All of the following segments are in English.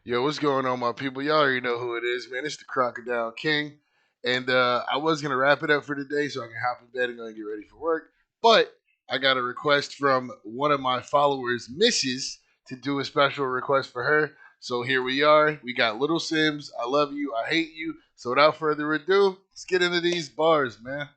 Yo, what's going on, my people? Y'all already know who it is, man. It's the Crocodile King. And I was going to wrap it up for today so I can hop in bed and go and get ready for work. But I got a request from one of my followers, Mrs., to do a special request for her. So here we are. We got Little Simz, I Love You, I Hate You. So without further ado, let's get into these bars, man.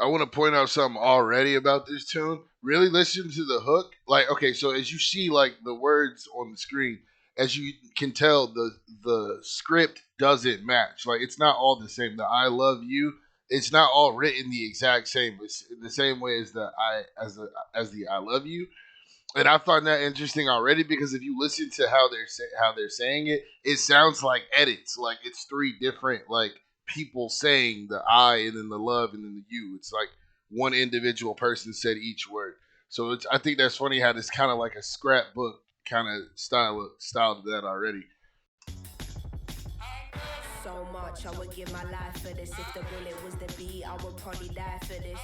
I want to point out something already about this tune. Really listen to the hook. Like, okay, so as you see, like the words on the screen, as you can tell, the script doesn't match. Like, it's not all the same. The "I love you," it's not all written the exact same. It's the same way as the "I love you." And I find that interesting already because if you listen to how they're saying it, it sounds like edits. Like it's three different like people saying the I and then the love and then the you. It's like one individual person said each word. So I think that's funny how it's kind of like a scrapbook kind of style to that already. So much, I would give my life for this. If the bullet was the beat, I would probably die for this.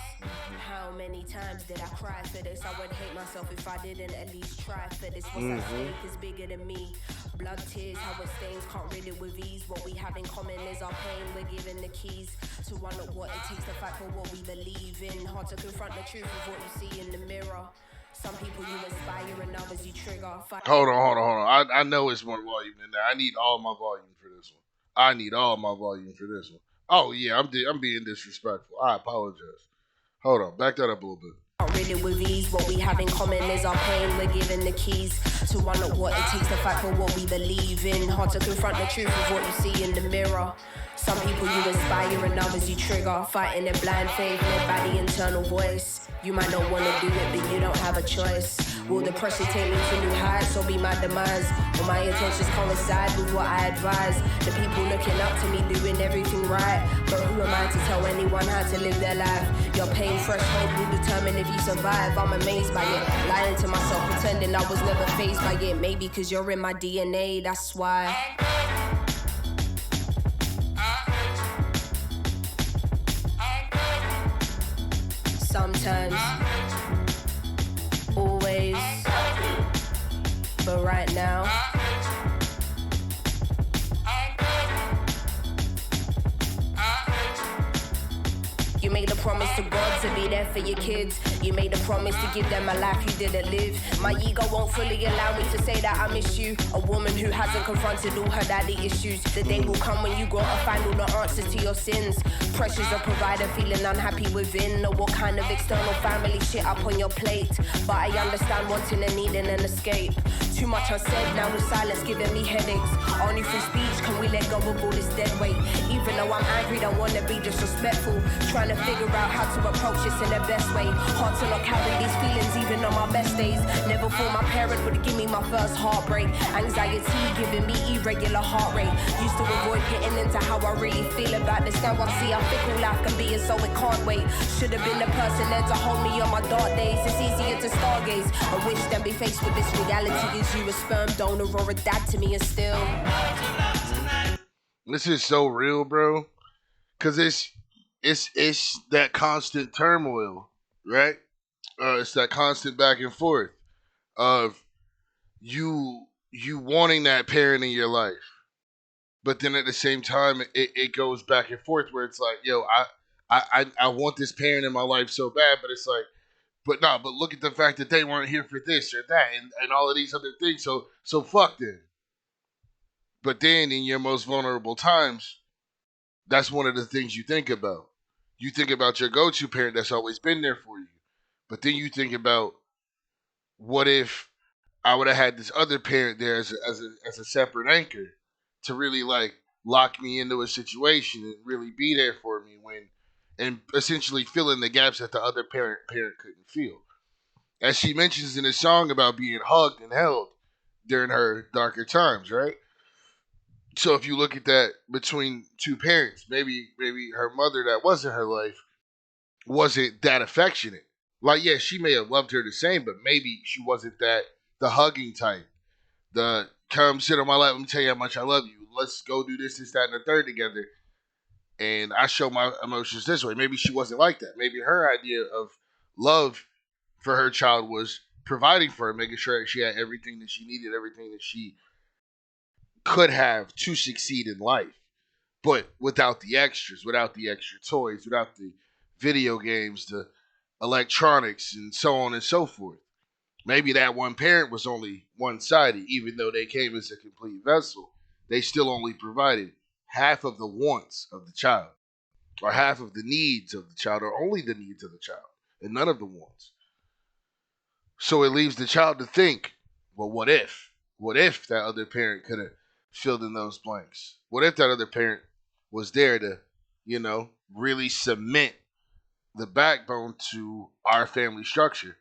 How many times did I cry for this? I would hate myself if I didn't at least try for this. What's at stake is bigger than me. Blood, tears, how it stains, can't rid it with ease. What we have in common is our pain. We're given the keys to unlock what it takes to fight for what we believe in. Hard to confront the truth of what you see in the mirror. Some people you inspire and others you trigger. Hold on. I know it's more volume than that. I need all my volume for this one. I need all my volume for this one. Oh yeah, I'm being disrespectful. I apologize. Hold on, back that up a little bit. Rid it with ease. What we have in common is our pain. We're given the keys to unlock what it takes to fight for what we believe in. Hard to confront the truth of what you see in the mirror. Some people you inspire and others you trigger. Fighting in blind faith led by the internal voice. You might not want to do it, but you don't have a choice. Will the pressure take me to new heights or be my demise? Will my intentions coincide with what I advise? The people looking up to me doing everything right. But who am I to tell anyone how to live their life? Your pain threshold will determine if you survive. I'm amazed by it. Lying to myself, pretending I was never fazed by it. Maybe cause you're in my DNA, that's why. Sometimes, always, but right now. You made a promise to God to be there for your kids. You made a promise to give them a life you didn't live. My ego won't fully allow me to say that I miss you. A woman who hasn't confronted all her daddy issues. The day will come when you gotta find all the answers to your sins. Pressures of provider, feeling unhappy within. Know what kind of external family shit up on your plate. But I understand wanting and needing an escape. Too much unsaid, now with silence giving me headaches. Only through speech can we let go of all this dead weight. Even though I'm angry, don't wanna be disrespectful. Trying to figure out how to approach this in the best way. Hard to not carry these feelings even on my best days. Never thought my parent would give me my first heartbreak. Anxiety giving me irregular heart rate. Used to avoid getting into how I really feel about this. Now I see how fickle life can be and so it can't wait. Should have been the person there to hold me on my dark days. It's easier to stargaze. I wish than be faced with this reality. Is you a sperm donor or a dad to me and still. This is so real, bro. Cause it's that constant turmoil, right? It's that constant back and forth of you wanting that parent in your life, but then at the same time it goes back and forth where it's like, yo, I want this parent in my life so bad, but it's like, but look at the fact that they weren't here for this or that and all of these other things. So fuck them. But then in your most vulnerable times, that's one of the things you think about. You think about your go-to parent that's always been there for you. But then you think about, what if I would have had this other parent there as a separate anchor to really like lock me into a situation and really be there for me when, and essentially fill in the gaps that the other parent couldn't feel. As she mentions in the song about being hugged and held during her darker times, right? So if you look at that between two parents, maybe her mother that was in her life wasn't that affectionate. Like, yeah, she may have loved her the same, but maybe she wasn't the hugging type. The come sit on my lap, let me tell you how much I love you. Let's go do this, that, and the third together. And I show my emotions this way. Maybe she wasn't like that. Maybe her idea of love for her child was providing for her, making sure that she had everything that she needed, everything that she could have to succeed in life. But without the extras, without the extra toys, without the video games, the electronics, and so on and so forth. Maybe that one parent was only one-sided, even though they came as a complete vessel. They still only provided half of the wants of the child, or half of the needs of the child, or only the needs of the child, and none of the wants. So it leaves the child to think, well, what if? What if that other parent could have filled in those blanks? What if that other parent was there to, really cement the backbone to our family structure?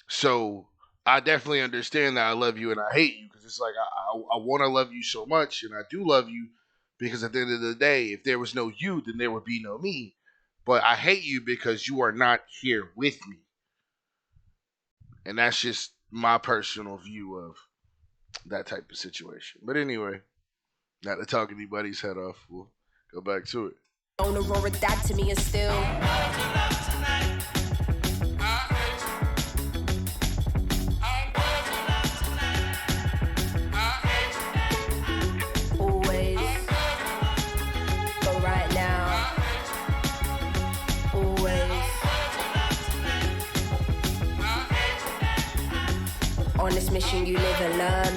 So I definitely understand that I love you and I hate you, because it's like I want to love you so much, and I do love you, because at the end of the day, if there was no you, then there would be no me. But I hate you because you are not here with me. And that's just my personal view of that type of situation. But anyway, not to talk anybody's head off, we'll go back to it. Own Aurora dad to me is still always, but right now, always. On this mission you live and learn.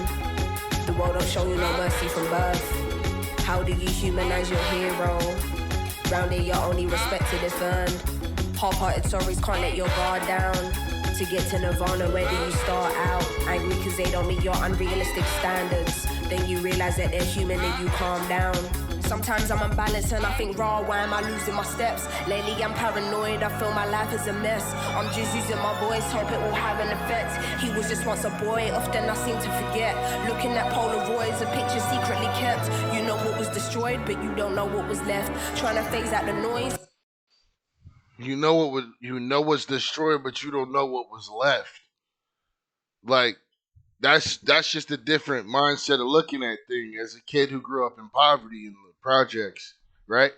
The world don't show you no mercy from birth. How do you humanize your hero? Round here you're only respected if earned. Half-hearted stories can't let your guard down. To get to Nirvana, where do you start out? Angry cause they don't meet your unrealistic standards. Then you realize that they're human and you calm down. Sometimes I'm unbalanced and I think, raw, why am I losing my steps? Lately I'm paranoid, I feel my life is a mess. I'm just using my voice, hope it will have an effect. He was just once a boy, often I seem to forget. Looking at Polaroids, a picture secretly kept. You know what was destroyed, but you don't know what was left. Trying to phase out the noise. You know what's destroyed, but you don't know what was left. Like, that's just a different mindset of looking at things as a kid who grew up in poverty in the projects, right?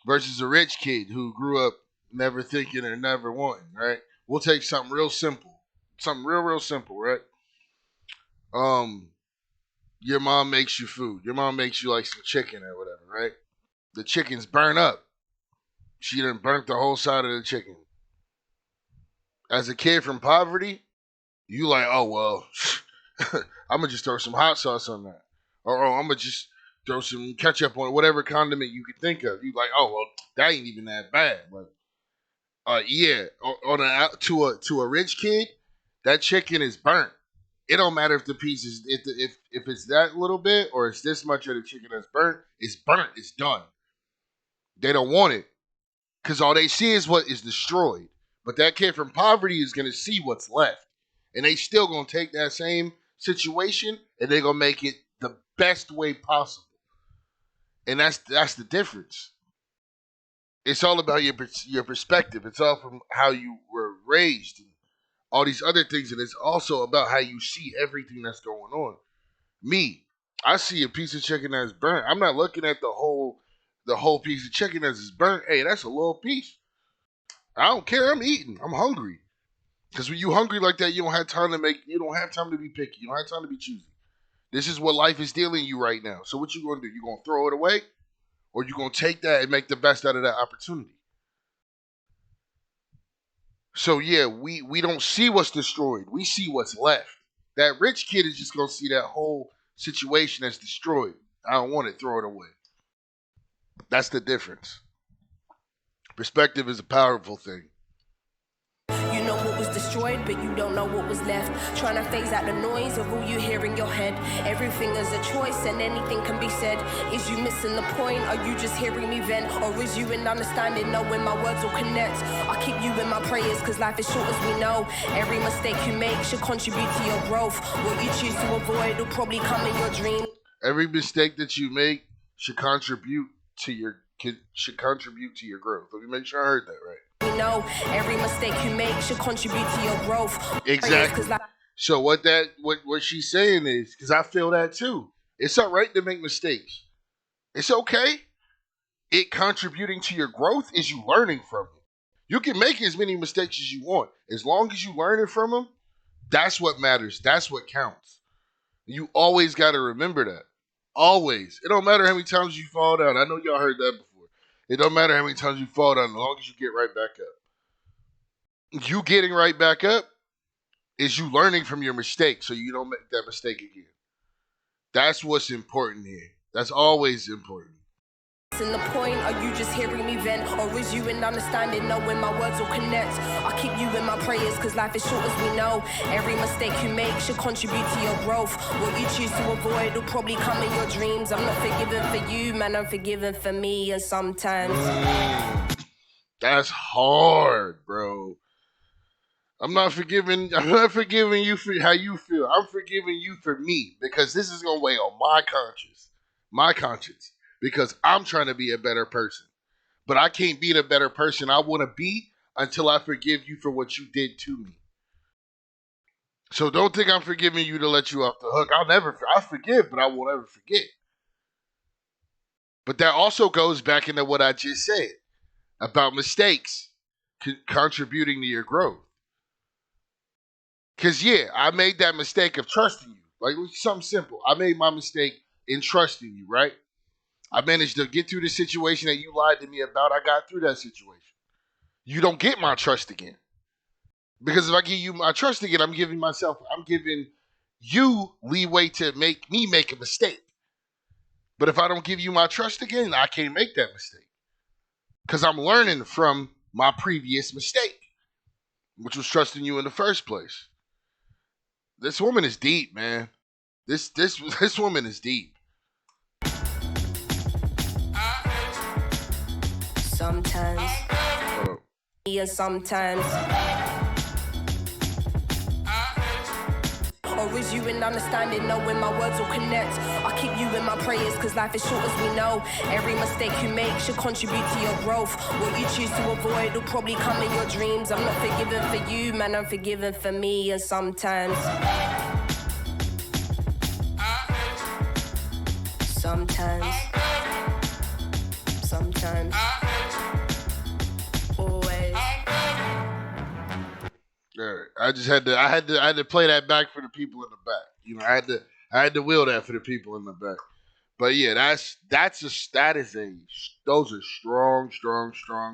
Versus a rich kid who grew up never thinking or never wanting, right? We'll take something real simple. Something real simple, right? Your mom makes you food. Your mom makes you like some chicken or whatever, right? The chicken's burnt up. She done burnt the whole side of the chicken. As a kid from poverty, you like, oh, well, I'm going to just throw some hot sauce on that. Or I'm going to just throw some ketchup on it, whatever condiment you could think of. You like, oh, well, that ain't even that bad. Like, yeah, to a rich kid, that chicken is burnt. It don't matter if the piece is, if it's that little bit or it's this much of the chicken that's burnt, it's done. They don't want it because all they see is what is destroyed. But that kid from poverty is going to see what's left. And they still going to take that same situation and they're going to make it the best way possible. And that's the difference. It's all about your perspective. It's all from how you were raised and all these other things. And it's also about how you see everything that's going on. Me, I see a piece of chicken that's burnt. I'm not looking at the whole piece of chicken that's burnt. Hey, that's a little piece. I don't care. I'm eating. I'm hungry. Because when you hungry like that, you don't have time to be picky. You don't have time to be choosy. This is what life is dealing you right now. So what you going to do? You going to throw it away? Or you going to take that and make the best out of that opportunity? So yeah, we don't see what's destroyed. We see what's left. That rich kid is just going to see that whole situation as destroyed. I don't want it. Throw it away. That's the difference. Perspective is a powerful thing. You know what was destroyed, but you don't know what was left. Trying to phase out the noise of all you hear in your head. Everything is a choice and anything can be said. Is you missing the point? Are you just hearing me vent? Or is you in understanding, knowing my words will connect? I keep you in my prayers, cause life is short as we know. Every mistake you make should contribute to your growth. What you choose to avoid will probably come in your dream. Every mistake that you make should contribute to your growth. Let me make sure I heard that right. You know, every mistake you make should contribute to your growth. Exactly. So what she's saying is, because I feel that too. It's all right to make mistakes. It's okay. It contributing to your growth is you learning from it. You can make as many mistakes as you want. As long as you learning from them, that's what matters. That's what counts. You always got to remember that. Always. It don't matter how many times you fall down. I know y'all heard that before. It don't matter how many times you fall down as long as you get right back up. You getting right back up is you learning from your mistake so you don't make that mistake again. That's what's important here. That's always important. In the point, are you just hearing me vent, or is you in understanding, knowing my words will connect? I keep you in my prayers, cause life is short as we know. Every mistake you make should contribute to your growth. What you choose to avoid will probably come in your dreams. I'm not forgiven for you, man, I'm forgiven for me. And sometimes that's hard, bro. I'm not forgiving you for how you feel. I'm forgiving you for me, because this is gonna weigh on my conscience. Because I'm trying to be a better person. But I can't be the better person I want to be until I forgive you for what you did to me. So don't think I'm forgiving you to let you off the hook. I'll forgive, but I won't ever forget. But that also goes back into what I just said about mistakes contributing to your growth. Because, yeah, I made that mistake of trusting you. Like, something simple. I made my mistake in trusting you, right? I managed to get through the situation that you lied to me about. I got through that situation. You don't get my trust again. Because if I give you my trust again, I'm giving you leeway to make me make a mistake. But if I don't give you my trust again, I can't make that mistake. Because I'm learning from my previous mistake, which was trusting you in the first place. This woman is deep, man. This woman is deep. sometimes, and sometimes. Or is you in understanding, knowing my words will connect? I keep you in my prayers, cause life is short as we know. Every mistake you make should contribute to your growth. What you choose to avoid will probably come in your dreams. I'm not forgiven for you, man, I'm forgiven for me. And sometimes always. I had to play that back for the people in the back. You know, I had to wheel that for the people in the back. But yeah, those are strong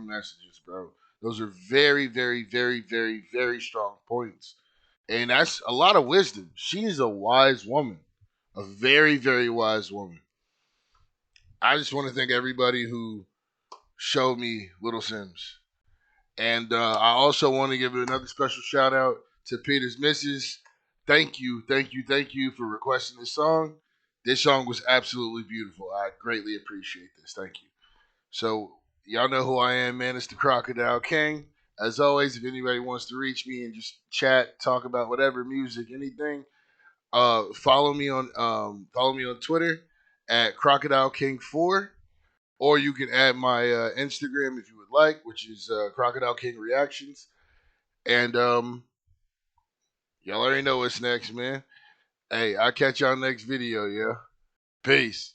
messages, bro. Those are very, very, very, very, very strong points. And that's a lot of wisdom. She's a wise woman. A very, very wise woman. I just want to thank everybody who showed me Little Simz. And I also want to give another special shout out to Peter's missus. Thank you for requesting this song. This song was absolutely beautiful. I greatly appreciate this. Thank you. So, y'all know who I am, man. It's the Crocodile King. As always, if anybody wants to reach me and just chat, talk about whatever, music, anything, follow me on Twitter at Crocodile King 4. Or you can add my Instagram if you would like, which is Crocodile King Reactions. And y'all already know what's next, man. Hey, I'll catch y'all next video, yeah? Peace.